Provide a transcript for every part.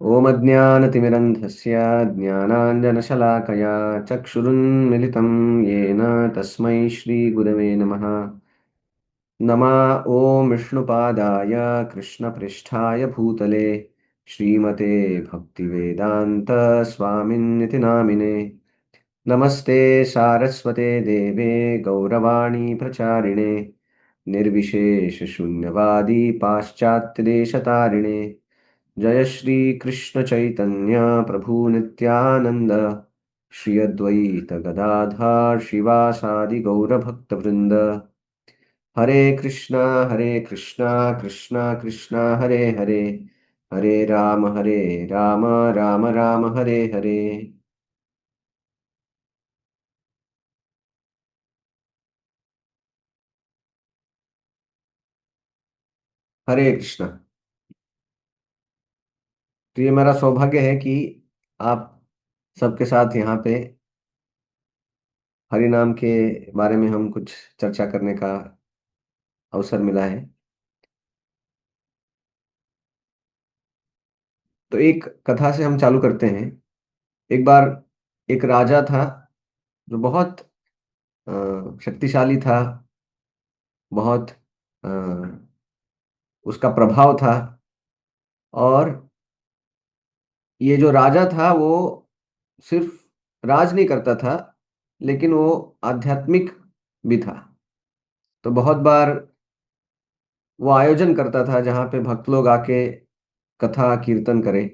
ॐ अज्ञानतिमिरन्धस्य ज्ञानाञ्जनशलाकया चक्षुरुन्मिलितं येन तस्मै श्रीगुरवे नमः। नमः ॐ विष्णुपादाय कृष्णपृष्ठाय भूतले श्रीमते भक्तिवेदान्त स्वामिन्निति नामिने। नमस्ते सारस्वते देवे गौरवाणी प्रचारिणे निर्विशेषशून्यवादी पाश्चात्यदेशतारिणे। जय श्री कृष्ण चैतन्य प्रभु नित्यानंद श्री अद्वैत गदाधर शिवासादि गौर भक्त वृंद। हरे कृष्णा कृष्णा कृष्णा हरे हरे, हरे राम राम राम हरे हरे। हरे कृष्णा। तो ये मेरा सौभाग्य है कि आप सबके साथ यहाँ पे हरि नाम के बारे में हम कुछ चर्चा करने का अवसर मिला है। तो एक कथा से हम चालू करते हैं। एक बार एक राजा था जो बहुत शक्तिशाली था, बहुत अ, उसका प्रभाव था। और ये जो राजा था वो सिर्फ राज नहीं करता था, लेकिन वो आध्यात्मिक भी था। तो बहुत बार वो आयोजन करता था जहाँ पे भक्त लोग आके कथा कीर्तन करें।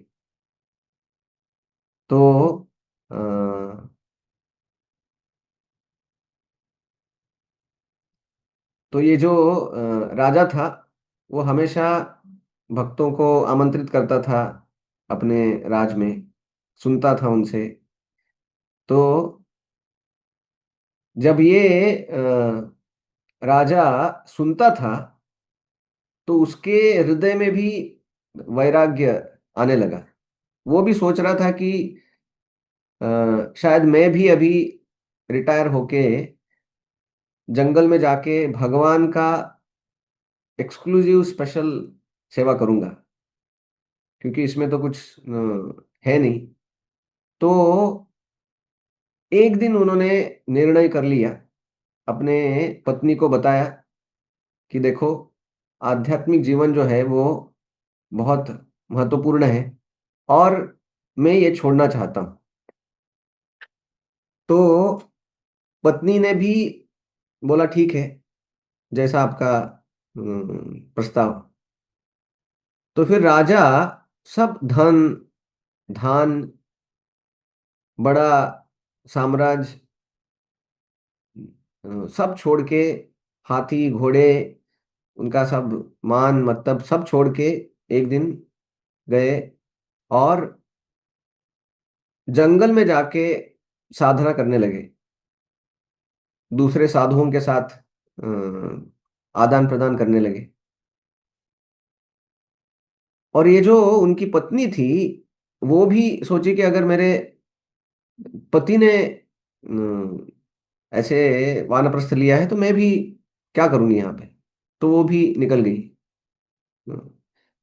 तो अ, तो ये जो राजा था वो हमेशा भक्तों को आमंत्रित करता था अपने राज में, सुनता था उनसे। तो जब ये राजा सुनता था तो उसके हृदय में भी वैराग्य आने लगा। वो भी सोच रहा था कि शायद मैं भी अभी रिटायर होके जंगल में जाके भगवान का एक्सक्लूसिव स्पेशल सेवा करूंगा, क्योंकि इसमें तो कुछ है नहीं। तो एक दिन उन्होंने निर्णय कर लिया, अपने पत्नी को बताया कि देखो, आध्यात्मिक जीवन जो है वो बहुत महत्वपूर्ण है और मैं ये छोड़ना चाहता हूँ। तो पत्नी ने भी बोला ठीक है, जैसा आपका प्रस्ताव। तो फिर राजा सब धन धान, बड़ा साम्राज्य, सब छोड़ के, हाथी घोड़े, उनका सब मान मतलब सब छोड़ के एक दिन गए और जंगल में जाके साधना करने लगे, दूसरे साधुओं के साथ आदान प्रदान करने लगे। और ये जो उनकी पत्नी थी वो भी सोची कि अगर मेरे पति ने ऐसे वानप्रस्थ लिया है तो मैं भी क्या करूंगी यहाँ पे। तो वो भी निकल गई, अ,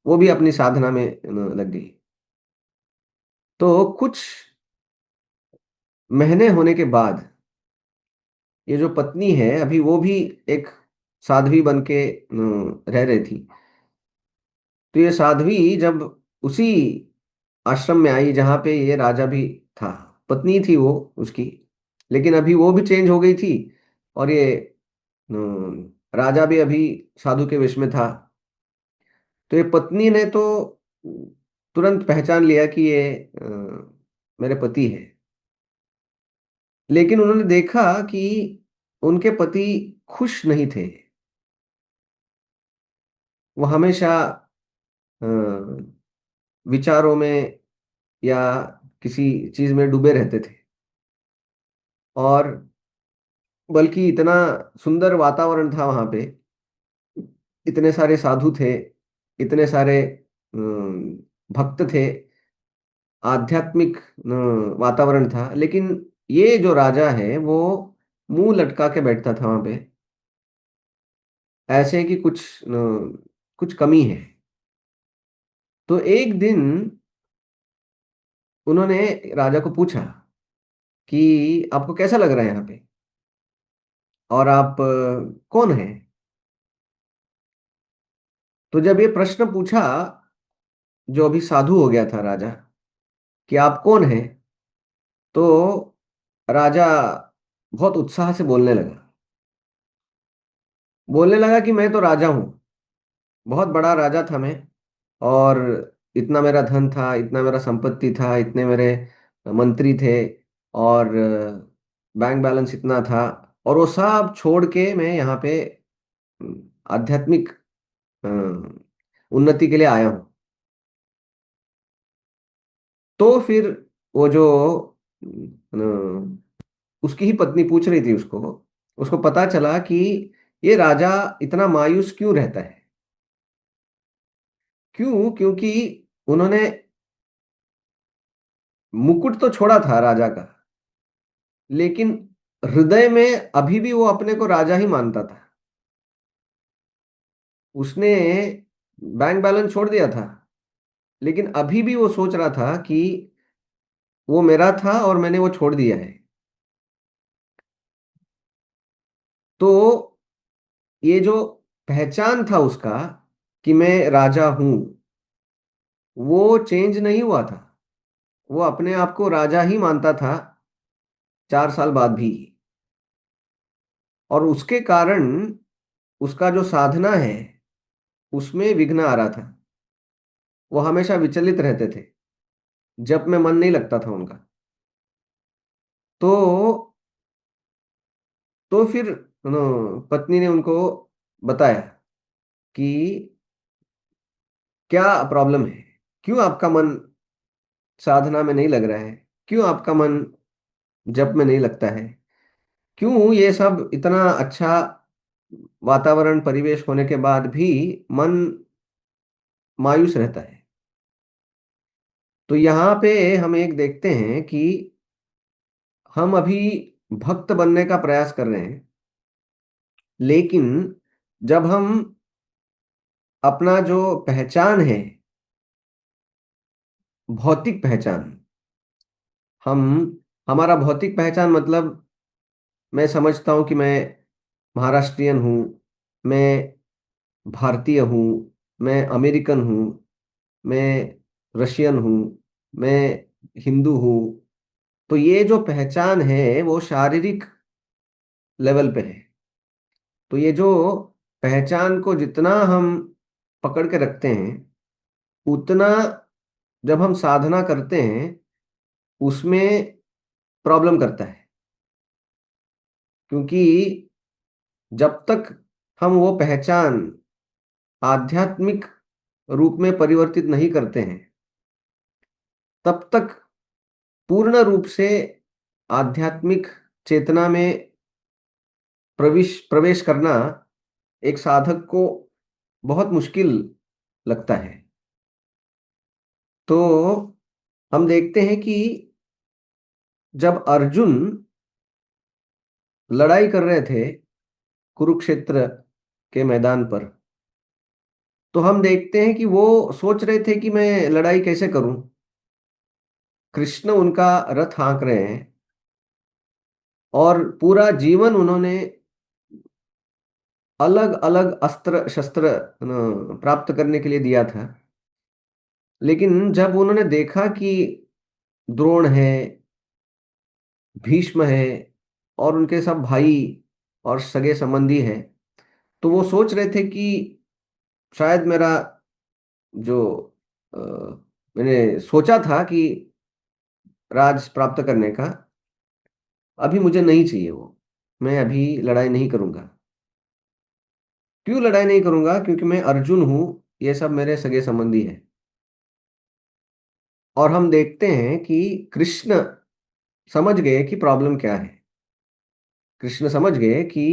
वो भी अपनी साधना में लग गई। तो कुछ महीने होने के बाद ये जो पत्नी है अभी वो भी एक साध्वी बन के रह रही थी। तो ये साध्वी जब उसी आश्रम में आई जहाँ पे ये राजा भी था, पत्नी थी वो उसकी, लेकिन अभी वो भी चेंज हो गई थी। और ये राजा भी अभी साधु के वेश में था। तो ये पत्नी ने तो तुरंत पहचान लिया कि ये मेरे पति है। लेकिन उन्होंने देखा कि उनके पति खुश नहीं थे। वो हमेशा अ, विचारों में या किसी चीज में डूबे रहते थे। और बल्कि इतना सुंदर वातावरण था वहां पे, इतने सारे साधु थे, इतने सारे भक्त थे, आध्यात्मिक वातावरण था। लेकिन ये जो राजा है वो मुंह लटका के बैठता था वहां पे, ऐसे कि कुछ कमी है। तो एक दिन उन्होंने राजा को पूछा कि आपको कैसा लग रहा है यहाँ पे, और आप कौन हैं। तो जब ये प्रश्न पूछा, जो अभी साधु हो गया था राजा, कि आप कौन हैं, तो राजा बहुत उत्साह से बोलने लगा कि मैं तो राजा हूँ, बहुत बड़ा राजा था मैं, और इतना मेरा धन था, इतना मेरा संपत्ति था, इतने मेरे मंत्री थे, और बैंक बैलेंस इतना था, और वो सब छोड़ के मैं यहाँ पे आध्यात्मिक अ, उन्नति के लिए आया हूँ। तो फिर वो जो उसकी ही पत्नी पूछ रही थी उसको, उसको पता चला कि ये राजा इतना मायूस क्यों रहता है। क्यों? क्योंकि उन्होंने मुकुट तो छोड़ा था राजा का, लेकिन हृदय में अभी भी वो अपने को राजा ही मानता था। उसने बैंक बैलेंस छोड़ दिया था, लेकिन अभी भी वो सोच रहा था कि वो मेरा था और मैंने वो छोड़ दिया है। तो ये जो पहचान था उसका कि मैं राजा हूं, वो चेंज नहीं हुआ था। वो अपने आप को राजा ही मानता था 4 साल बाद भी। और उसके कारण उसका जो साधना है उसमें विघ्न आ रहा था। वो हमेशा विचलित रहते थे, जब में मन नहीं लगता था उनका। तो फिर पत्नी ने उनको बताया कि क्या प्रॉब्लम है, क्यों आपका मन साधना में नहीं लग रहा है, क्यों आपका मन जप में नहीं लगता है, क्यों ये सब इतना अच्छा वातावरण परिवेश होने के बाद भी मन मायूस रहता है। तो यहाँ पे हम एक देखते हैं कि हम अभी भक्त बनने का प्रयास कर रहे हैं, लेकिन जब हम अपना जो पहचान है, भौतिक पहचान, हम हमारा भौतिक पहचान मतलब, मैं समझता हूँ कि मैं महाराष्ट्रियन हूँ, मैं भारतीय हूँ, मैं अमेरिकन हूँ, मैं रशियन हूँ, मैं हिंदू हूँ। तो ये जो पहचान है वो शारीरिक लेवल पे है। तो ये जो पहचान को जितना हम पकड़ के रखते हैं, उतना जब हम साधना करते हैं उसमें प्रॉब्लम करता है। क्योंकि जब तक हम वो पहचान आध्यात्मिक रूप में परिवर्तित नहीं करते हैं, तब तक पूर्ण रूप से आध्यात्मिक चेतना में प्रवेश प्रवेश करना एक साधक को बहुत मुश्किल लगता है। तो हम देखते हैं कि जब अर्जुन लड़ाई कर रहे थे कुरुक्षेत्र के मैदान पर, तो हम देखते हैं कि वो सोच रहे थे कि मैं लड़ाई कैसे करूं। कृष्ण उनका रथ हाँक रहे हैं, और पूरा जीवन उन्होंने अलग अलग अस्त्र शस्त्र प्राप्त करने के लिए दिया था। लेकिन जब उन्होंने देखा कि द्रोण है, भीष्म है, और उनके सब भाई और सगे संबंधी हैं, तो वो सोच रहे थे कि शायद मेरा जो अ, मैंने सोचा था कि राज प्राप्त करने का, अभी मुझे नहीं चाहिए वो, मैं अभी लड़ाई नहीं करूंगा। क्यों लड़ाई नहीं करूंगा? क्योंकि मैं अर्जुन हूं, ये सब मेरे सगे संबंधी हैं। और हम देखते हैं कि कृष्ण समझ गए कि प्रॉब्लम क्या है। कृष्ण समझ गए कि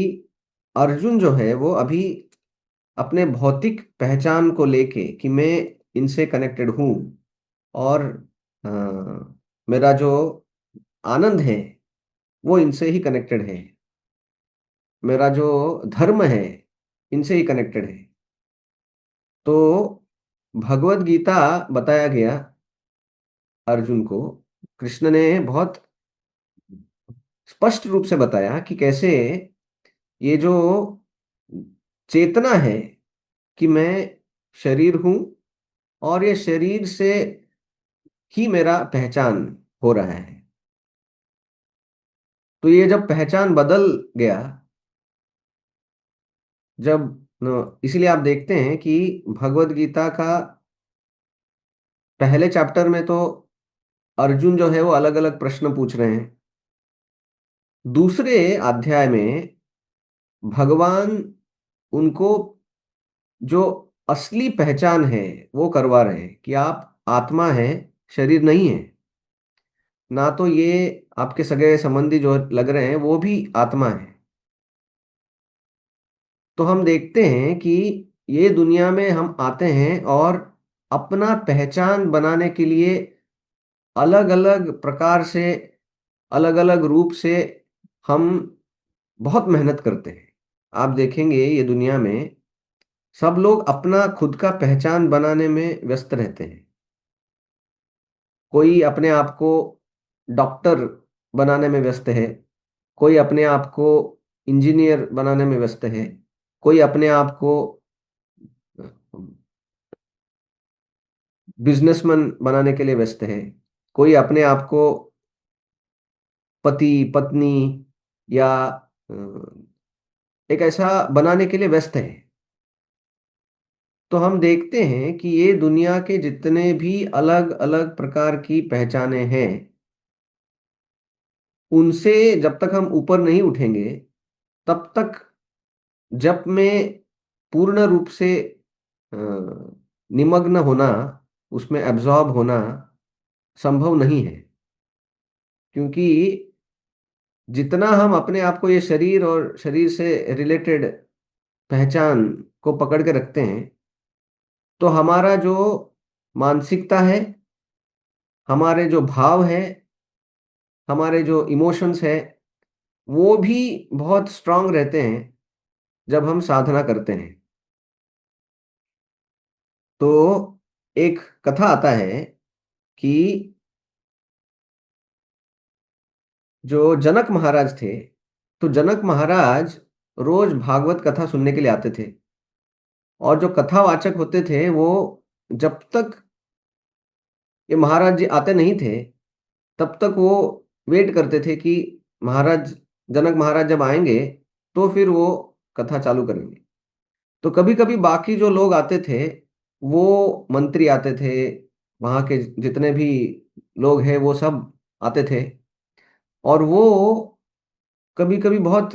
अर्जुन जो है वो अभी अपने भौतिक पहचान को लेके कि मैं इनसे कनेक्टेड हूँ, और अ, मेरा जो आनंद है वो इनसे ही कनेक्टेड है, मेरा जो धर्म है इनसे ही कनेक्टेड है। तो भगवत गीता बताया गया, अर्जुन को कृष्ण ने बहुत स्पष्ट रूप से बताया कि कैसे ये जो चेतना है कि मैं शरीर हूं और ये शरीर से ही मेरा पहचान हो रहा है। तो ये जब पहचान बदल गया, जब इसीलिए आप देखते हैं कि भगवत गीता का पहले चैप्टर में तो अर्जुन जो है वो अलग अलग प्रश्न पूछ रहे हैं। दूसरे अध्याय में भगवान उनको जो असली पहचान है वो करवा रहे हैं कि आप आत्मा है, शरीर नहीं है। ना तो ये आपके सगे संबंधी जो लग रहे हैं वो भी आत्मा है। तो हम देखते हैं कि ये दुनिया में हम आते हैं और अपना पहचान बनाने के लिए अलग अलग प्रकार से, अलग अलग रूप से हम बहुत मेहनत करते हैं। आप देखेंगे ये दुनिया में सब लोग अपना खुद का पहचान बनाने में व्यस्त रहते हैं। कोई अपने आप को डॉक्टर बनाने में व्यस्त है, कोई अपने आप को इंजीनियर बनाने में व्यस्त है, कोई अपने आप को बिजनेसमैन बनाने के लिए व्यस्त है, कोई अपने आप को पति पत्नी या अ, एक ऐसा बनाने के लिए व्यस्त है। तो हम देखते हैं कि ये दुनिया के जितने भी अलग अलग प्रकार की पहचाने हैं, उनसे जब तक हम ऊपर नहीं उठेंगे तब तक जब में पूर्ण रूप से अ, निमग्न होना, उसमें एब्जॉर्ब होना संभव नहीं है। क्योंकि जितना हम अपने आप को ये शरीर और शरीर से रिलेटेड पहचान को पकड़ के रखते हैं, तो हमारा जो मानसिकता है, हमारे जो भाव है, हमारे जो इमोशंस है, वो भी बहुत स्ट्रांग रहते हैं जब हम साधना करते हैं। तो एक कथा आता है कि जो जनक महाराज थे, तो जनक महाराज रोज भागवत कथा सुनने के लिए आते थे। और जो कथावाचक होते थे वो जब तक ये महाराज जी आते नहीं थे तब तक वो वेट करते थे कि महाराज, जनक महाराज जब आएंगे तो फिर वो कथा चालू करेंगे। तो कभी कभी बाकी जो लोग आते थे, वो मंत्री आते थे, वहाँ के जितने भी लोग हैं वो सब आते थे। और वो कभी कभी बहुत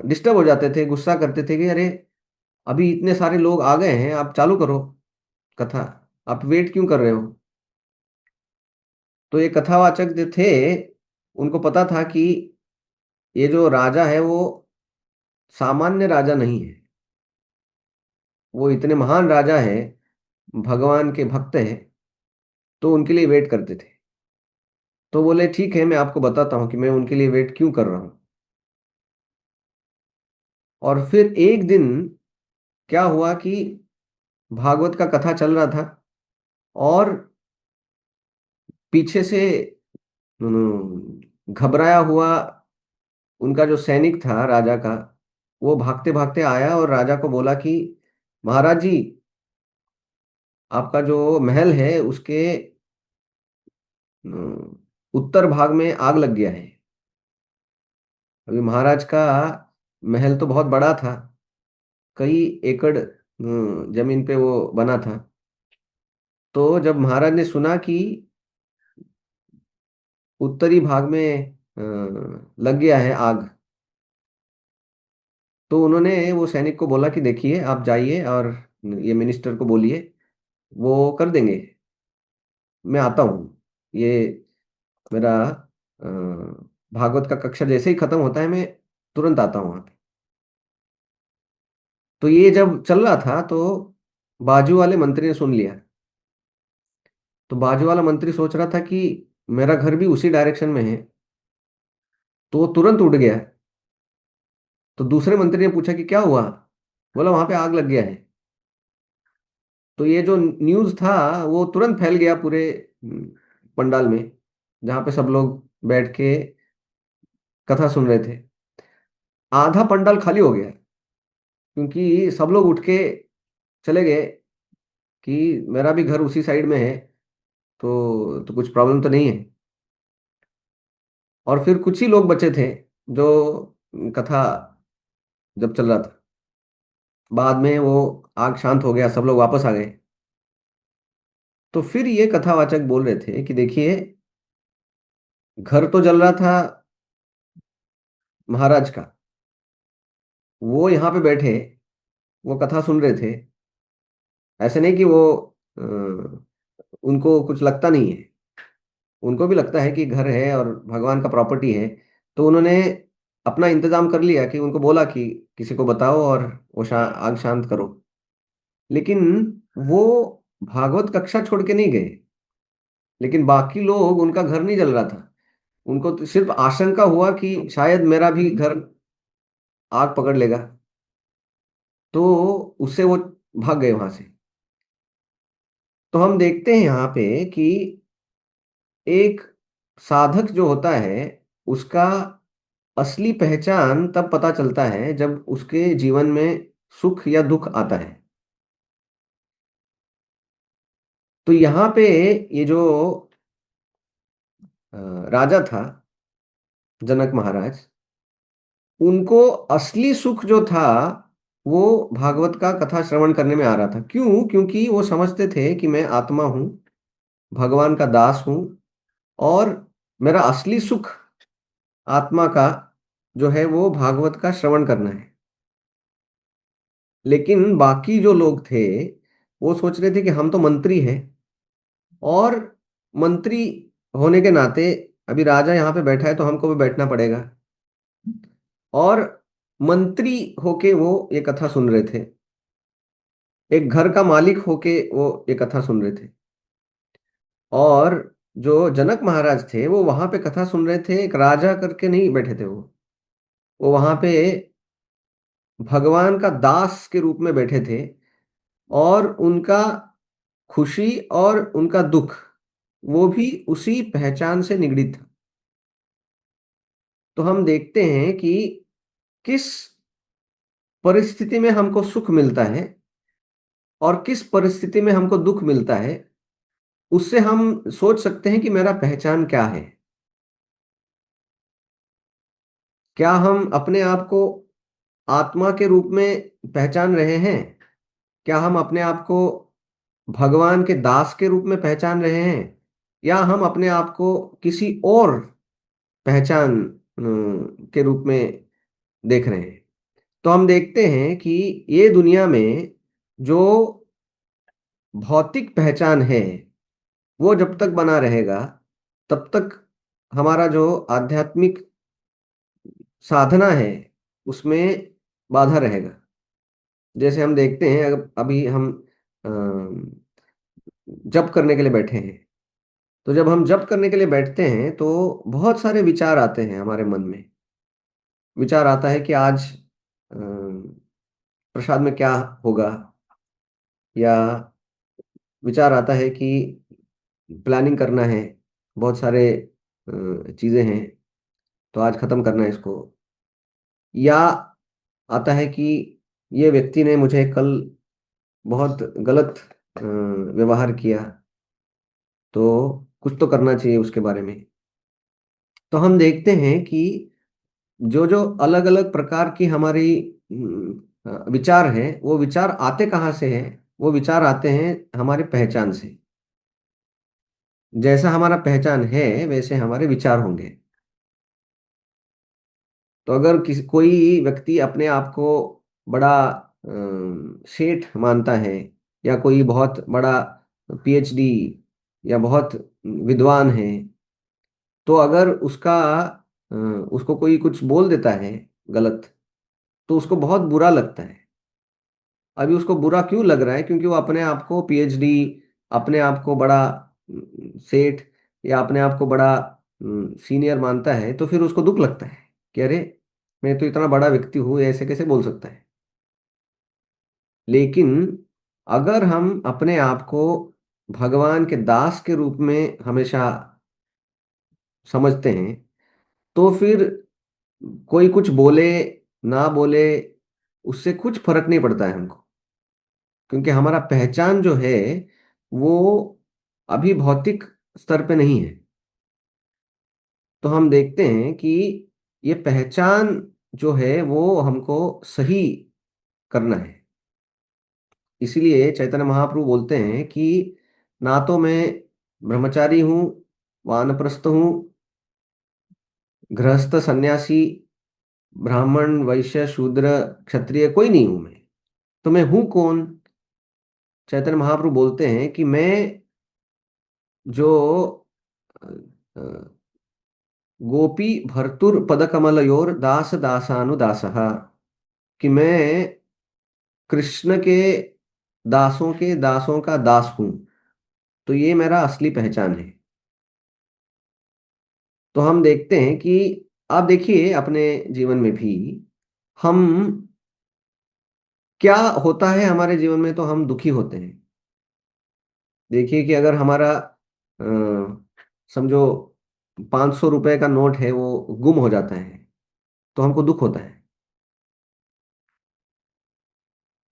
डिस्टर्ब हो जाते थे, गुस्सा करते थे कि अरे अभी इतने सारे लोग आ गए हैं, आप चालू करो कथा, आप वेट क्यों कर रहे हो। तो ये कथावाचक जो थे, उनको पता था कि ये जो राजा है वो सामान्य राजा नहीं है, वो इतने महान राजा है, भगवान के भक्त हैं। तो उनके लिए वेट करते थे। तो बोले ठीक है, मैं आपको बताता हूँ कि मैं उनके लिए वेट क्यों कर रहा हूँ। और फिर एक दिन क्या हुआ कि भागवत का कथा चल रहा था और पीछे से घबराया हुआ उनका जो सैनिक था राजा का, वो भागते भागते आया और राजा को बोला कि महाराज जी, आपका जो महल है उसके उत्तर भाग में आग लग गया है। अभी महाराज का महल तो बहुत बड़ा था, कई एकड़ जमीन पे वो बना था। तो जब महाराज ने सुना कि उत्तरी भाग में लग गया है आग, तो उन्होंने वो सैनिक को बोला कि देखिए आप जाइए और ये मिनिस्टर को बोलिए, वो कर देंगे, मैं आता हूँ। ये मेरा भागवत का कक्षा जैसे ही खत्म होता है मैं तुरंत आता हूँ वहाँ पे। तो ये जब चल रहा था तो बाजू वाले मंत्री ने सुन लिया। तो बाजू वाला मंत्री सोच रहा था कि मेरा घर भी उसी डायरेक्शन में है, तो वो तुरंत उठ गया। तो दूसरे मंत्री ने पूछा कि क्या हुआ। बोला वहां पे आग लग गया है। तो ये जो न्यूज़ था वो तुरंत फैल गया पूरे पंडाल में, जहाँ पे सब लोग बैठ के कथा सुन रहे थे। आधा पंडाल खाली हो गया क्योंकि सब लोग उठ के चले गए कि मेरा भी घर उसी साइड में है, तो कुछ प्रॉब्लम तो नहीं है। और फिर कुछ ही लोग बचे थे जो कथा जब चल रहा था, बाद में वो आग शांत हो गया, सब लोग वापस आ गए। तो फिर ये कथावाचक बोल रहे थे कि देखिए, घर तो जल रहा था महाराज का, वो यहाँ पे बैठे, वो कथा सुन रहे थे। ऐसे नहीं कि वो उनको कुछ लगता नहीं है, उनको भी लगता है कि घर है और भगवान का प्रॉपर्टी है। तो उन्होंने अपना इंतजाम कर लिया कि उनको बोला कि किसी को बताओ और वो आग शांत करो। लेकिन वो भागवत कक्षा छोड़ के नहीं गए। लेकिन बाकी लोग, उनका घर नहीं जल रहा था, उनको तो सिर्फ आशंका हुआ कि शायद मेरा भी घर आग पकड़ लेगा, तो उससे वो भाग गए वहां से। तो हम देखते हैं यहाँ पे कि एक साधक जो होता है, उसका असली पहचान तब पता चलता है जब उसके जीवन में सुख या दुख आता है। तो यहाँ पे ये जो अ, राजा था, जनक महाराज, उनको असली सुख जो था वो भागवत का कथा श्रवण करने में आ रहा था। क्यों? क्योंकि वो समझते थे कि मैं आत्मा हूँ, भगवान का दास हूँ, और मेरा असली सुख आत्मा का जो है वो भागवत का श्रवण करना है। लेकिन बाकी जो लोग थे, वो सोच रहे थे कि हम तो मंत्री हैं, और मंत्री होने के नाते अभी राजा यहाँ पे बैठा है तो हमको भी बैठना पड़ेगा। और मंत्री होके वो ये कथा सुन रहे थे, एक घर का मालिक होके वो ये कथा सुन रहे थे। और जो जनक महाराज थे वो वहां पे कथा सुन रहे थे, एक राजा करके नहीं बैठे थे। वो वहां पे भगवान का दास के रूप में बैठे थे, और उनका खुशी और उनका दुख वो भी उसी पहचान से निगड़ित था। तो हम देखते हैं कि किस परिस्थिति में हमको सुख मिलता है और किस परिस्थिति में हमको दुख मिलता है, उससे हम सोच सकते हैं कि मेरा पहचान क्या है। क्या हम अपने आप को आत्मा के रूप में पहचान रहे हैं? क्या हम अपने आप को भगवान के दास के रूप में पहचान रहे हैं, या हम अपने आप को किसी और पहचान के रूप में देख रहे हैं? तो हम देखते हैं कि ये दुनिया में जो भौतिक पहचान है, वो जब तक बना रहेगा तब तक हमारा जो आध्यात्मिक साधना है उसमें बाधा रहेगा। जैसे हम देखते हैं, अगर अभी हम जप करने के लिए बैठे हैं, तो जब हम जप करने के लिए बैठते हैं तो बहुत सारे विचार आते हैं हमारे मन में। विचार आता है कि आज अ, प्रसाद में क्या होगा, या विचार आता है कि प्लानिंग करना है, बहुत सारे चीज़ें हैं, तो आज खत्म करना है इसको। या आता है कि ये व्यक्ति ने मुझे कल बहुत गलत व्यवहार किया, तो कुछ तो करना चाहिए उसके बारे में। तो हम देखते हैं कि जो जो अलग अलग प्रकार की हमारी विचार हैं, वो विचार आते कहाँ से हैं? वो विचार आते हैं हमारे पहचान से। जैसा हमारा पहचान है वैसे हमारे विचार होंगे। तो अगर किसी कोई व्यक्ति अपने आप को बड़ा सेठ मानता है, या कोई बहुत बड़ा पीएचडी या बहुत विद्वान है, तो अगर उसको कोई कुछ बोल देता है गलत, तो उसको बहुत बुरा लगता है। अभी उसको बुरा क्यों लग रहा है? क्योंकि वो अपने आप को पीएचडी, अपने आप को बड़ा सेठ, या अपने आप को बड़ा सीनियर मानता है, तो फिर उसको दुख लगता है कि अरे, मैं तो इतना बड़ा व्यक्ति हूँ, ऐसे कैसे बोल सकता है। लेकिन अगर हम अपने आप को भगवान के दास के रूप में हमेशा समझते हैं, तो फिर कोई कुछ बोले ना बोले, उससे कुछ फर्क नहीं पड़ता है हमको, क्योंकि हमारा पहचान जो है वो अभी भौतिक स्तर पे नहीं है। तो हम देखते हैं कि ये पहचान जो है वो हमको सही करना है। इसीलिए चैतन्य महाप्रभु बोलते हैं कि ना तो मैं ब्रह्मचारी हूँ, वानप्रस्थ हूँ, गृहस्थ, सन्यासी, ब्राह्मण, वैश्य, शूद्र, क्षत्रिय, कोई नहीं हूं मैं। तो मैं हूं कौन? चैतन्य महाप्रभु बोलते हैं कि मैं जो अ, अ, गोपी भर्तुर पदकमलयोर दास दासानुदासः, कि मैं कृष्ण के दासों का दास हूं। तो ये मेरा असली पहचान है। तो हम देखते हैं कि आप देखिए अपने जीवन में भी हम, क्या होता है हमारे जीवन में, तो हम दुखी होते हैं। देखिए कि अगर हमारा समझो 500 रुपए का नोट है, वो गुम हो जाता है, तो हमको दुख होता है।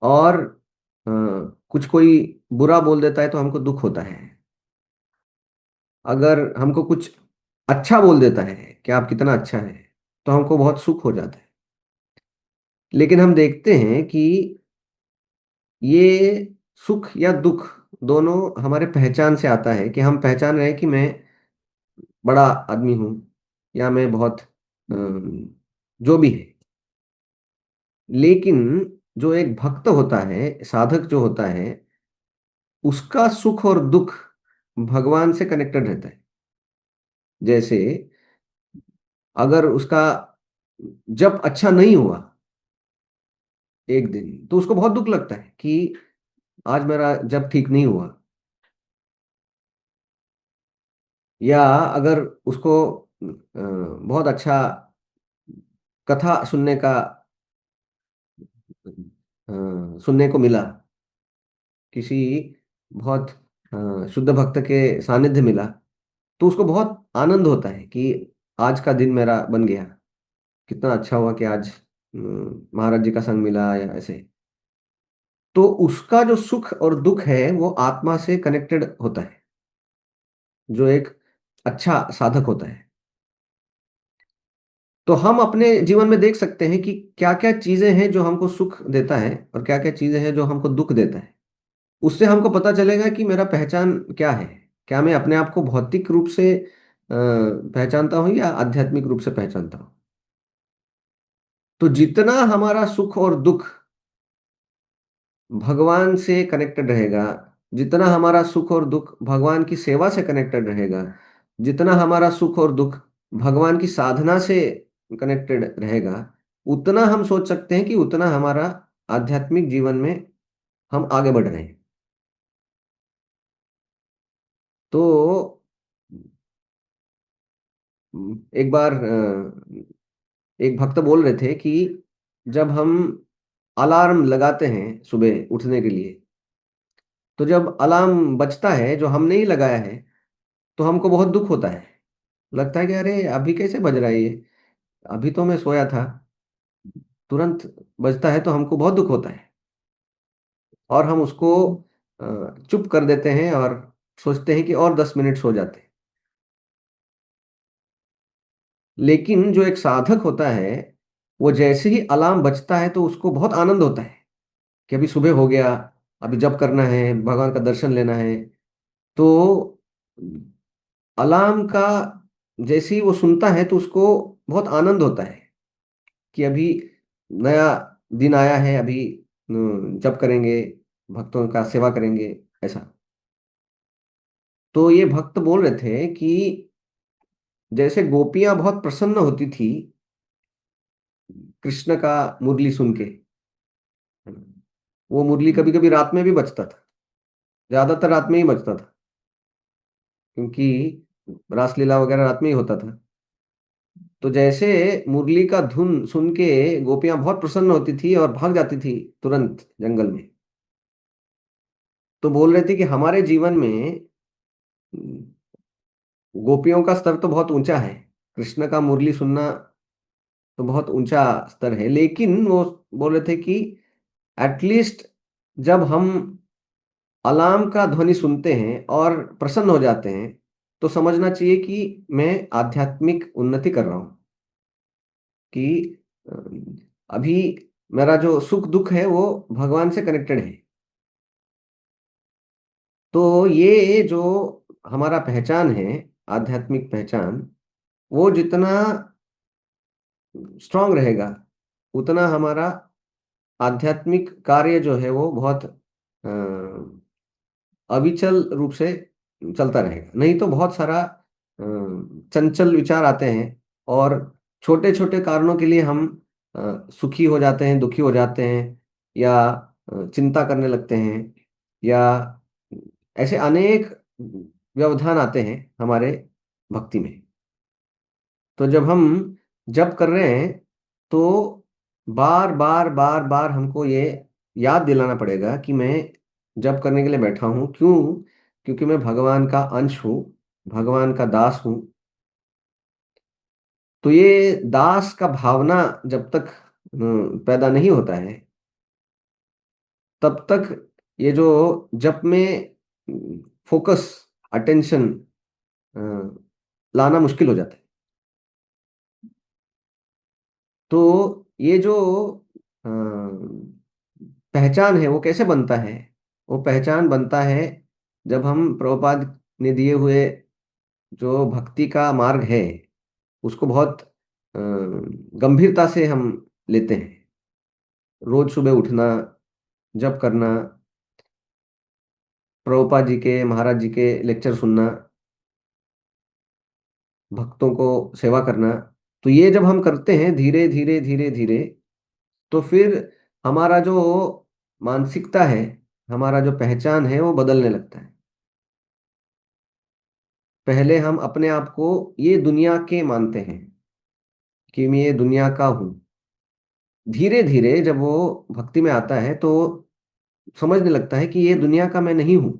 और कुछ कोई बुरा बोल देता है तो हमको दुख होता है। अगर हमको कुछ अच्छा बोल देता है कि आप कितना अच्छा है, तो हमको बहुत सुख हो जाता है। लेकिन हम देखते हैं कि ये सुख या दुख दोनों हमारे पहचान से आता है, कि हम पहचान रहे हैं कि मैं बड़ा आदमी हूँ, या मैं बहुत जो भी है। लेकिन जो एक भक्त होता है, साधक जो होता है, उसका सुख और दुख भगवान से कनेक्टेड रहता है। जैसे अगर उसका जब अच्छा नहीं हुआ एक दिन, तो उसको बहुत दुख लगता है कि आज मेरा जब ठीक नहीं हुआ। या अगर उसको बहुत अच्छा कथा सुनने का सुनने को मिला, किसी बहुत शुद्ध भक्त के सानिध्य मिला, तो उसको बहुत आनंद होता है कि आज का दिन मेरा बन गया, कितना अच्छा हुआ कि आज महाराज जी का संग मिला या ऐसे। तो उसका जो सुख और दुख है वो आत्मा से कनेक्टेड होता है, जो एक अच्छा साधक होता है। तो हम अपने जीवन में देख सकते हैं कि क्या क्या चीजें हैं जो हमको सुख देता है, और क्या क्या चीजें हैं जो हमको दुख देता है। उससे हमको पता चलेगा कि मेरा पहचान क्या है। क्या मैं अपने आप को भौतिक रूप से पहचानता हूँ या आध्यात्मिक रूप से पहचानता हूँ। तो जितना हमारा सुख और दुख भगवान से कनेक्टेड रहेगा, जितना हमारा सुख और दुख भगवान की सेवा से कनेक्टेड रहेगा, जितना हमारा सुख और दुख भगवान की साधना से कनेक्टेड रहेगा, उतना हम सोच सकते हैं कि उतना हमारा आध्यात्मिक जीवन में हम आगे बढ़ रहे हैं। तो एक बार एक भक्त बोल रहे थे कि जब हम अलार्म लगाते हैं सुबह उठने के लिए, तो जब अलार्म बजता है जो हमने ही लगाया है, तो हमको बहुत दुख होता है। लगता है कि अरे अभी कैसे बज रहा है ये, अभी तो मैं सोया था। तुरंत बजता है तो हमको बहुत दुख होता है, और हम उसको चुप कर देते हैं और सोचते हैं कि और 10 मिनट सो जाते हैं। लेकिन जो एक साधक होता है, वो जैसे ही अलार्म बजता है तो उसको बहुत आनंद होता है कि अभी सुबह हो गया, अभी जप करना है, भगवान का दर्शन लेना है। तो अलार्म का जैसे ही वो सुनता है तो उसको बहुत आनंद होता है कि अभी नया दिन आया है, अभी जप करेंगे, भक्तों का सेवा करेंगे, ऐसा। तो ये भक्त बोल रहे थे कि जैसे गोपियां बहुत प्रसन्न होती थी कृष्ण का मुरली सुन के। वो मुरली कभी कभी रात में भी बजता था, ज्यादातर रात में ही बजता था, क्योंकि रासलीला वगैरह रात में ही होता था। तो जैसे मुरली का धुन सुन के गोपियां बहुत प्रसन्न होती थी और भाग जाती थी तुरंत जंगल में। तो बोल रहे थे कि हमारे जीवन में गोपियों का स्तर तो बहुत ऊंचा है, कृष्ण का मुरली सुनना तो बहुत ऊंचा स्तर है, लेकिन वो बोल रहे थे कि एटलीस्ट जब हम अलार्म का ध्वनि सुनते हैं और प्रसन्न हो जाते हैं, तो समझना चाहिए कि मैं आध्यात्मिक उन्नति कर रहा हूँ, कि अ, अभी मेरा जो सुख दुख है वो भगवान से कनेक्टेड है। तो ये जो हमारा पहचान है, आध्यात्मिक पहचान, वो जितना स्ट्रांग रहेगा, उतना हमारा आध्यात्मिक कार्य जो है वो बहुत अविचल रूप से चलता रहेगा। नहीं तो बहुत सारा चंचल विचार आते हैं, और छोटे छोटे कारणों के लिए हम सुखी हो जाते हैं, दुखी हो जाते हैं, या चिंता करने लगते हैं, या ऐसे अनेक व्यवधान आते हैं हमारे भक्ति में। तो जब हम जप कर रहे हैं, तो बार बार बार बार हमको ये याद दिलाना पड़ेगा कि मैं जप करने के लिए बैठा हूँ। क्यों? क्योंकि मैं भगवान का अंश हूँ, भगवान का दास हूँ। तो ये दास का भावना जब तक पैदा नहीं होता है, तब तक ये जो जप में फोकस, अटेंशन लाना मुश्किल हो जाता है। तो ये जो अ, पहचान है वो कैसे बनता है? वो पहचान बनता है जब हम प्रभुपाद ने दिए हुए जो भक्ति का मार्ग है, उसको बहुत गंभीरता से हम लेते हैं। रोज सुबह उठना, जप करना, प्रभुपाद जी के, महाराज जी के लेक्चर सुनना, भक्तों को सेवा करना। तो ये जब हम करते हैं धीरे धीरे धीरे धीरे, तो फिर हमारा जो मानसिकता है, हमारा जो पहचान है वो बदलने लगता है। पहले हम अपने आप को ये दुनिया के मानते हैं कि मैं ये दुनिया का हूँ। धीरे धीरे जब वो भक्ति में आता है, तो समझने लगता है कि ये दुनिया का मैं नहीं हूँ,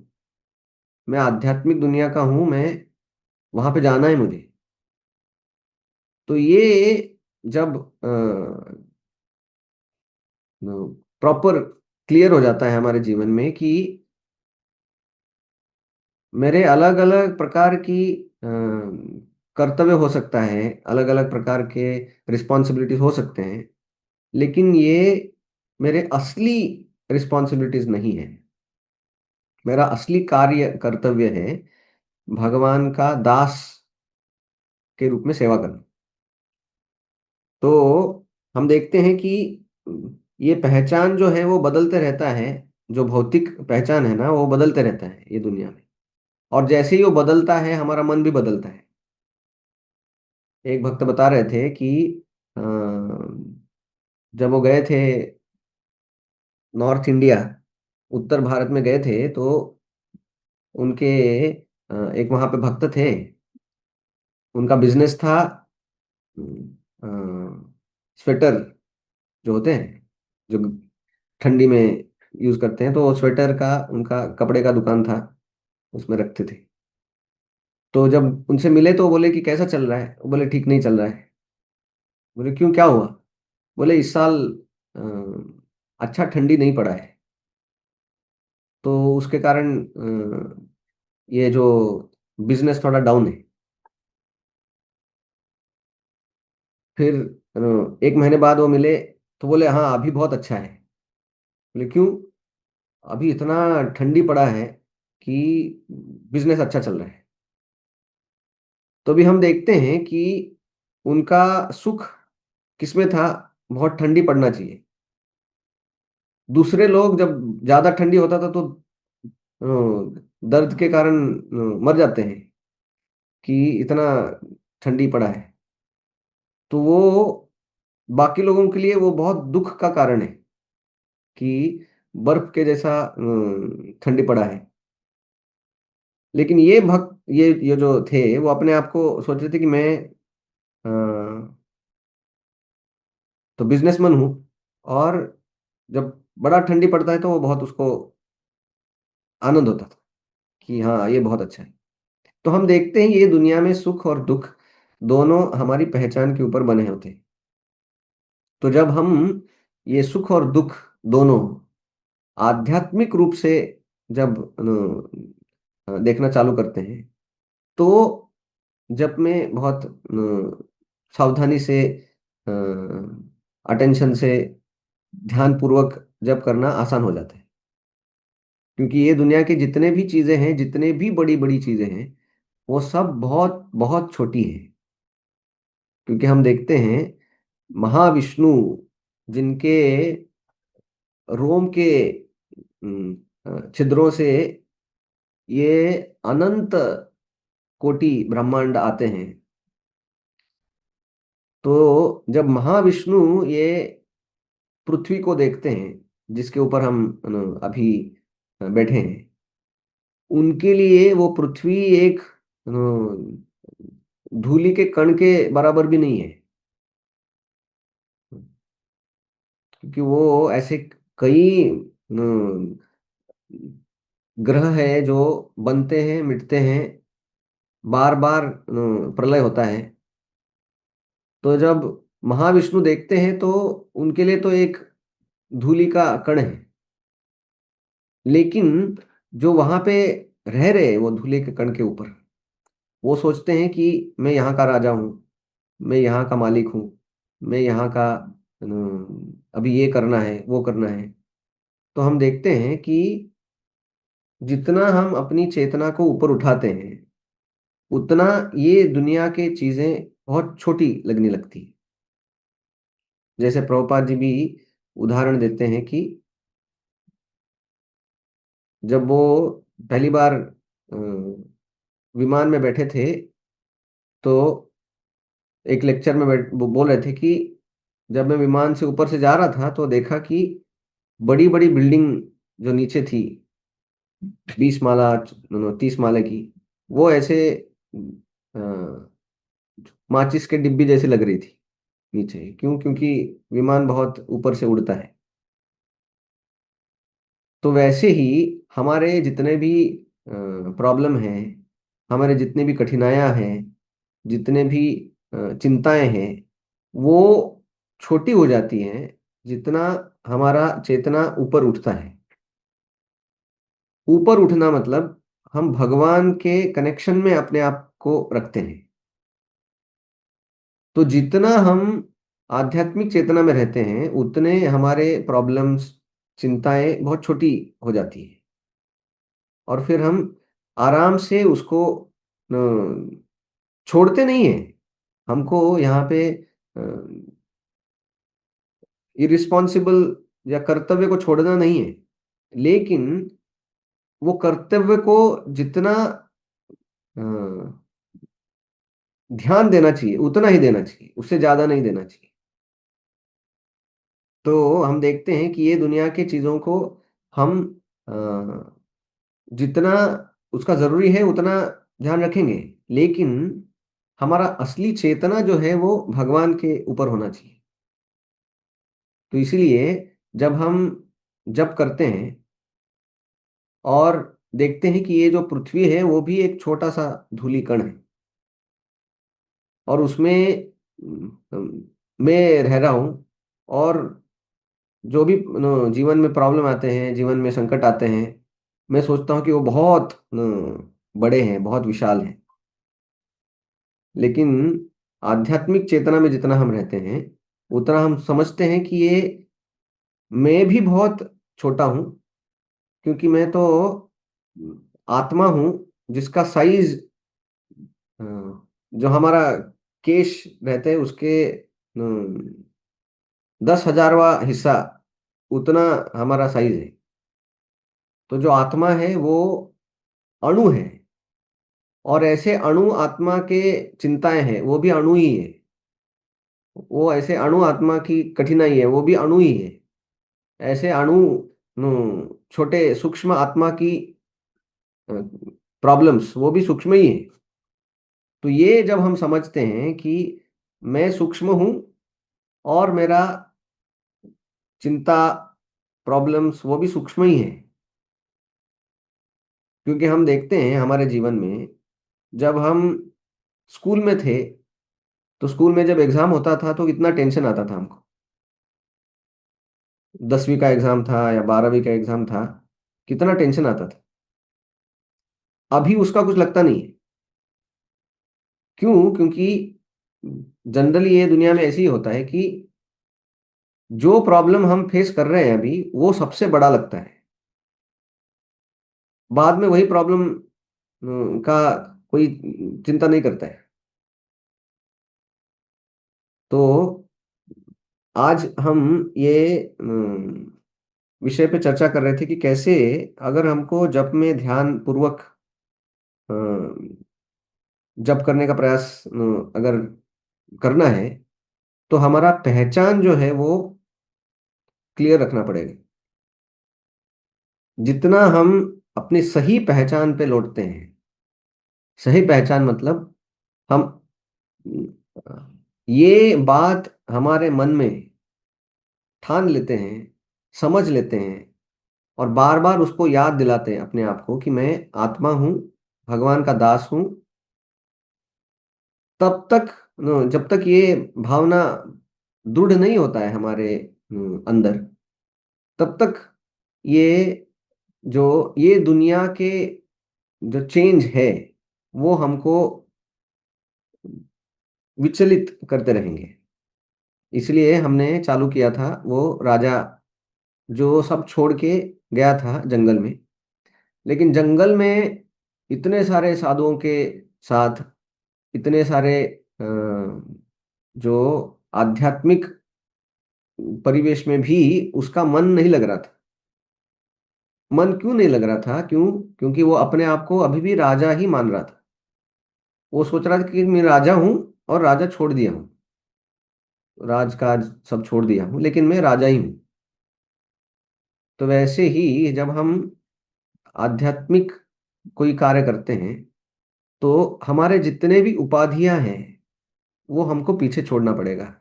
मैं आध्यात्मिक दुनिया का हूँ, मैं वहां पे जाना है मुझे। तो ये जब प्रॉपर क्लियर हो जाता है हमारे जीवन में कि मेरे अलग अलग प्रकार की कर्तव्य हो सकता है, अलग अलग प्रकार के रिस्पॉन्सिबिलिटीज हो सकते हैं, लेकिन ये मेरे असली रिस्पॉन्सिबिलिटीज नहीं है। मेरा असली कार्य, कर्तव्य है भगवान का दास के रूप में सेवा करना। तो हम देखते हैं कि ये पहचान जो है वो बदलते रहता है। जो भौतिक पहचान है ना, वो बदलते रहता है ये दुनिया में। और जैसे ही वो बदलता है, हमारा मन भी बदलता है। एक भक्त बता रहे थे कि अ, जब वो गए थे नॉर्थ इंडिया, उत्तर भारत में गए थे, तो उनके एक वहाँ पे भक्त थे। उनका बिजनेस था स्वेटर जो होते हैं, जो ठंडी में यूज करते हैं, तो स्वेटर का उनका कपड़े का दुकान था, उसमें रखते थे। तो जब उनसे मिले तो बोले कि कैसा चल रहा है? वो बोले ठीक नहीं चल रहा है। बोले क्यों, क्या हुआ? बोले इस साल अच्छा ठंडी नहीं पड़ा है, तो उसके कारण ये जो बिजनेस थोड़ा डाउन है। फिर एक महीने बाद वो मिले, तो बोले हाँ अभी बहुत अच्छा है। बोले क्यों? अभी इतना ठंडी पड़ा है कि बिजनेस अच्छा चल रहा है। तो अभी हम देखते हैं कि उनका सुख किसमें था? बहुत ठंडी पड़ना चाहिए। दूसरे लोग जब ज्यादा ठंडी होता था, तो दर्द के कारण मर जाते हैं कि इतना ठंडी पड़ा है। तो वो बाकी लोगों के लिए वो बहुत दुख का कारण है कि बर्फ के जैसा ठंडी पड़ा है। लेकिन ये भक्त, ये जो थे, वो अपने आप को सोच रहे थे कि मैं तो बिजनेसमैन हूँ, और जब बड़ा ठंडी पड़ता है तो वो बहुत उसको आनंद होता था कि हाँ, ये बहुत अच्छा है। तो हम देखते हैं ये दुनिया में सुख और दुःख दोनों हमारी पहचान के ऊपर बने होते हैं। तो जब हम ये सुख और दुःख दोनों आध्यात्मिक रूप से जब देखना चालू करते हैं, तो जब मैं बहुत सावधानी से अ, अटेंशन से ध्यानपूर्वक जब करना आसान हो जाता है। क्योंकि ये दुनिया के जितने भी चीज़ें हैं, जितने भी बड़ी-बड़ी चीज़ें हैं, वो सब बहुत, बहुत छोटी हैं। क्योंकि हम देखते हैं महाविष्णु जिनके रोम के छिद्रों से ये अनंत कोटि ब्रह्मांड आते हैं। तो जब महाविष्णु ये पृथ्वी को देखते हैं, जिसके ऊपर हम अभी बैठे हैं, उनके लिए वो पृथ्वी एक धूलि के कण के बराबर भी नहीं है। क्योंकि वो ऐसे कई ग्रह है जो बनते हैं, मिटते हैं, बार-बार प्रलय होता है। तो जब महाविष्णु देखते हैं तो उनके लिए तो एक धूलि का कण है। लेकिन जो वहाँ पे रह रहे हैं वो धूलिया के कण के ऊपर, वो सोचते हैं कि मैं यहाँ का राजा हूँ, मैं यहाँ का मालिक हूँ, मैं यहाँ का अभी ये करना है, वो करना है। तो हम देखते हैं कि जितना हम अपनी चेतना को ऊपर उठाते हैं, उतना ये दुनिया के चीज़ें बहुत छोटी लगने लगती हैं। जैसे प्रभुपाद जी भी उदाहरण देते हैं कि जब वो पहली बार विमान में बैठे थे, तो एक लेक्चर में वो बोल रहे थे कि जब मैं विमान से ऊपर से जा रहा था तो देखा कि बड़ी-बड़ी बिल्डिंग जो नीचे थी 20 माला 30 माले की, वो ऐसे अ, माचिस के डिब्बी जैसी लग रही थी नीचे। क्यों? क्योंकि विमान बहुत ऊपर से उड़ता है। तो वैसे ही हमारे जितने भी प्रॉब्लम हैं, हमारे जितने भी कठिनाइयाँ हैं, जितने भी चिंताएँ हैं, वो छोटी हो जाती हैं, जितना हमारा चेतना ऊपर उठता है। ऊपर उठना मतलब हम भगवान के कनेक्शन में अपने आप को रखते हैं। तो जितना हम आध्यात्मिक चेतना में रहते हैं, उतने हमारे प्रॉब्लम्स, चिंताएँ बहुत छोटी हो जाती हैं और फिर हम आराम से उसको छोड़ते नहीं हैं। हमको यहाँ पे अ, इर्रेस्पॉन्सिबल या कर्तव्य को छोड़ना नहीं है। लेकिन वो कर्तव्य को जितना अ, ध्यान देना चाहिए, उतना ही देना चाहिए, उससे ज़्यादा नहीं देना चाहिए। तो हम देखते हैं कि ये दुनिया की चीज़ों को हम अ, जितना उसका ज़रूरी है उतना ध्यान रखेंगे, लेकिन हमारा असली चेतना जो है वो भगवान के ऊपर होना चाहिए। तो इसीलिए जब हम जप करते हैं और देखते हैं कि ये जो पृथ्वी है वो भी एक छोटा-सा धूलिकण है और उसमें मैं रह रहा हूँ और जो भी जीवन में प्रॉब्लम आते हैं, जीवन में संकट आते हैं, मैं सोचता हूँ कि वो बहुत बड़े हैं, बहुत विशाल हैं। लेकिन आध्यात्मिक चेतना में जितना हम रहते हैं, उतना हम समझते हैं कि ये मैं भी बहुत छोटा हूँ, क्योंकि मैं तो आत्मा हूँ जिसका साइज़ अ, जो हमारा केश रहते हैं उसके 10,000वाँ हिस्सा उतना हमारा साइज़ है। तो जो आत्मा है वो अणु है और ऐसे अणु आत्मा के चिंताएँ हैं, वो भी अणु ही है। वो ऐसे अणु आत्मा की कठिनाई है, वो भी अणु ही है। ऐसे अणु छोटे सूक्ष्म आत्मा की अ, प्रॉब्लम्स वो भी सूक्ष्म ही हैं। तो ये जब हम समझते हैं कि मैं सूक्ष्म हूँ और मेरा चिंता, प्रॉब्लम्स वो भी सूक्ष्म ही हैं। क्योंकि हम देखते हैं हमारे जीवन में, जब हम स्कूल में थे, तो स्कूल में जब एग्ज़ाम होता था तो कितना टेंशन आता था हमको। 10वीं का एग्ज़ाम था या 12वीं का एग्ज़ाम था, कितना टेंशन आता था। अभी उसका कुछ लगता नहीं है। क्यों? क्योंकि जनरली ये दुनिया में ऐसे ही होता है कि जो प्रॉब्लम हम फेस कर रहे हैं अभी, वो सबसे बड़ा लगता है। बाद में वही प्रॉब्लम का कोई चिंता नहीं करता है। तो आज हम ये विषय पे चर्चा कर रहे थे कि कैसे, अगर हमको जप में ध्यान पूर्वक अ, जप करने का प्रयास अगर करना है, तो हमारा पहचान जो है वो क्लियर रखना पड़ेगा। जितना हम अपनी सही पहचान पे लौटते हैं, सही पहचान मतलब हम ये बात हमारे मन में ठान लेते हैं, समझ लेते हैं और बार-बार उसको याद दिलाते हैं अपने आप को कि मैं आत्मा हूँ, भगवान का दास हूँ, तब तक जब तक ये भावना दृढ़ नहीं होता है हमारे अंदर, तब तक ये ये दुनिया के जो चेंज है, वो हमको विचलित करते रहेंगे। इसलिए हमने चालू किया था वो राजा जो सब छोड़ के गया था जंगल में। लेकिन जंगल में इतने सारे साधुओं के साथ, इतने सारे जो आध्यात्मिक परिवेश में भी उसका मन नहीं लग रहा था। मन क्यों नहीं लग रहा था? क्यों? क्योंकि वो अपने आप को अभी भी राजा ही मान रहा था। वो सोच रहा था कि मैं राजा हूँ और राजा छोड़ दिया हूँ। राज-काज सब छोड़ दिया हूँ, लेकिन मैं राजा ही हूँ। तो वैसे ही जब हम आध्यात्मिक कोई कार्य करते हैं, तो हमारे जितने भी उपाधियाँ हैं, वो हमको पीछे छोड़ना पड़ेगा।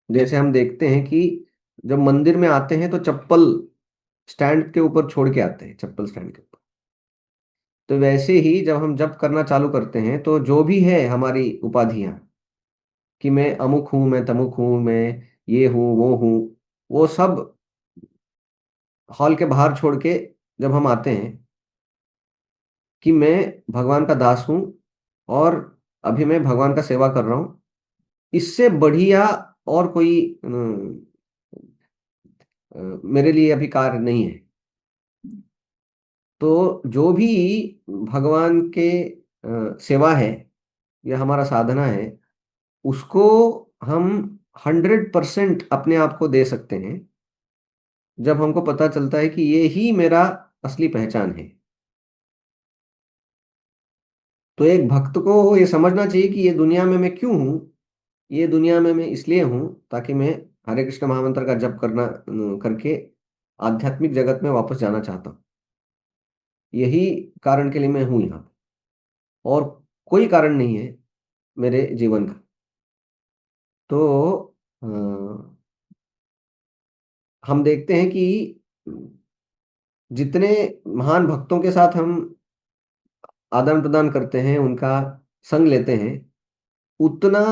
जैसे हम देखते हैं कि जब मंदिर में आते हैं तो चप्पल स्टैंड के ऊपर छोड़ के आते हैं, चप्पल स्टैंड के ऊपर। तो वैसे ही जब हम जप करना चालू करते हैं, तो जो भी है हमारी उपाधियाँ, कि मैं अमुक हूँ, मैं तमुक हूँ, मैं ये हूँ, वो हूँ, वो सब हॉल के बाहर छोड़ के जब हम आते हैं कि मैं भगवान का दास हूँ और अभी मैं भगवान का सेवा कर रहा हूँ, इससे बढ़िया और कोई मेरे लिए अभी कार्य नहीं है। तो जो भी भगवान के सेवा है या हमारा साधना है, उसको हम 100% अपने आप को दे सकते हैं, जब हमको पता चलता है कि ये ही मेरा असली पहचान है। तो एक भक्त को ये समझना चाहिए कि ये दुनिया में मैं क्यों हूँ? ये दुनिया में मैं इसलिए हूँ ताकि मैं हरे कृष्ण महामंत्र का जप करके आध्यात्मिक जगत में वापस जाना चाहता हूँ। यही कारण के लिए मैं हूँ यहाँ, और कोई कारण नहीं है मेरे जीवन का। तो अ, हम देखते हैं कि जितने महान भक्तों के साथ हम आदान-प्रदान करते हैं, उनका संग लेते हैं, उतना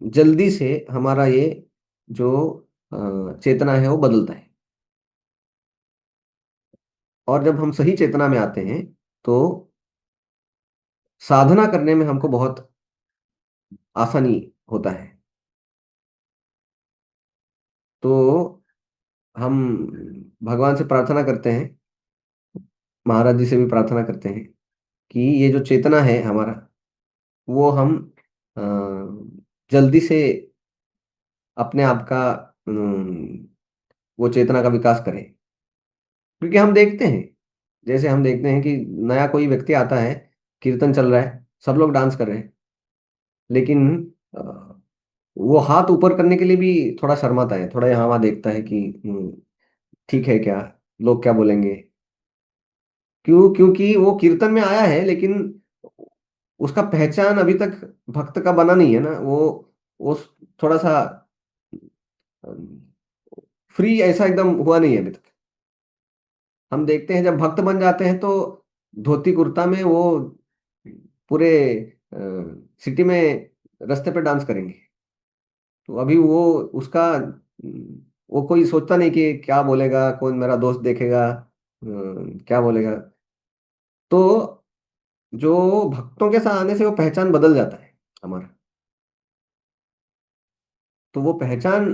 जल्दी से हमारा ये जो चेतना है वो बदलता है। और जब हम सही चेतना में आते हैं, तो साधना करने में हमको बहुत आसानी होता है। तो हम भगवान से प्रार्थना करते हैं, महाराज जी से भी प्रार्थना करते हैं कि ये जो चेतना है हमारा, वो हम अ, जल्दी से अपने आप का वो चेतना का विकास करें। क्योंकि हम देखते हैं, जैसे हम देखते हैं कि नया कोई व्यक्ति आता है, कीर्तन चल रहा है, सब लोग डांस कर रहे हैं, लेकिन अ, वो हाथ ऊपर करने के लिए भी थोड़ा शर्माता है, थोड़ा यहाँ-वहाँ देखता है कि ठीक है क्या? लोग क्या बोलेंगे? क्यों? क्योंकि वो कीर्तन में आया है, लेकिन उसका पहचान अभी तक भक्त का बना नहीं है ना, वो थोड़ा-सा फ्री ऐसा एकदम हुआ नहीं है अभी तक। हम देखते हैं जब भक्त बन जाते हैं तो धोती कुर्ता में वो पूरे सिटी में रास्ते पे डांस करेंगे। तो अभी वो उसका वो कोई सोचता नहीं कि क्या बोलेगा, कौन मेरा दोस्त देखेगा, क्या बोलेगा। तो जो भक्तों के साथ आने से वो पहचान बदल जाता है हमारा। तो वो पहचान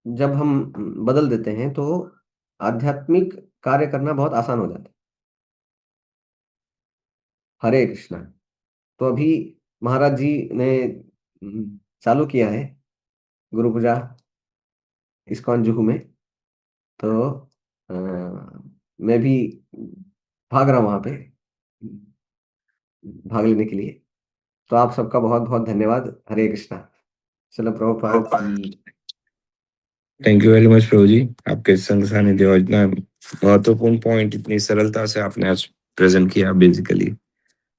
जब हम बदल देते हैं तो आध्यात्मिक कार्य करना बहुत आसान हो जाता है। हरे कृष्णा। तो अभी महाराज जी ने चालू किया है गुरु पूजा इस्कॉन जुहू में। तो अ, मैं भी भाग रहा हूँ वहाँ पे भाग लेने के लिए। तो आप सबका बहुत बहुत धन्यवाद। हरे कृष्णा। चलो प्रभुपाद की। थैंक यू वेरी मच प्रभु जी। आपके संग सानिध्य और इतना महत्वपूर्ण पॉइंट इतनी सरलता से आपने आज प्रेजेंट किया। बेसिकली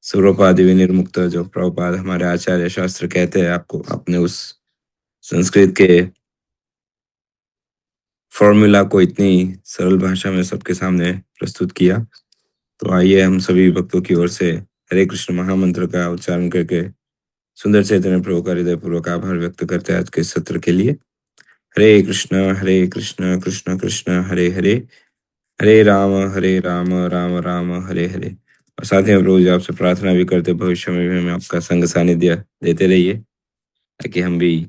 सर्वपादि विनिर्मुक्त जो प्रभुपाद हमारे आचार्य शास्त्र कहते हैं, आपको आपने उस संस्कृत के फॉर्मूला को इतनी सरल भाषा में सबके सामने प्रस्तुत किया। तो आइए हम सभी भक्तों की ओर से हरे कृष्ण महामंत्र का उच्चारण करके सुंदर चैतन्य प्रभु का हृदय पूर्वक आभार व्यक्त करते हैं आज के सत्र के लिए। हरे कृष्ण कृष्ण कृष्ण हरे हरे, हरे राम राम राम हरे हरे। और साथ ही हम रोज आपसे प्रार्थना भी करते भविष्य में भी हमें आपका संग सानिध्य देते रहिए, ताकि हम भी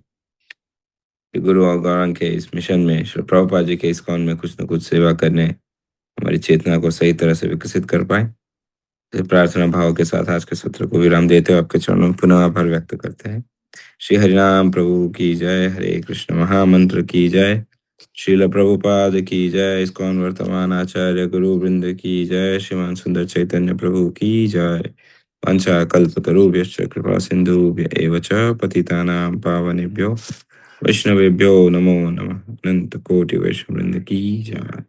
गुरु और गौरांग के इस मिशन में, श्री प्रभुपाद जी के इस्कॉन में कुछ न कुछ सेवा करने, हमारी चेतना को सही तरह से विकसित कर पाए। इस प्रार्थना भाव के साथ आज के सत्र को विराम देते हुए आपके चरणों में पुनः आभार व्यक्त करते हैं। श्री हरिनाम प्रभु की जय, हरे कृष्ण महामंत्र की जय, श्रील प्रभुपाद की जय, इस्कॉन वर्तमान आचार्य गुरु वृंद की जय, श्रीमान सुंदर चैतन्य प्रभु की जय। वाञ्छा कल्पतरुभ्यश्च कृपा सिन्धुभ्य एव च पतितानां पावनेभ्यो वैष्णवेभ्यो नमो नमः। अनंत कोटि वैष्णव वृंद की जय।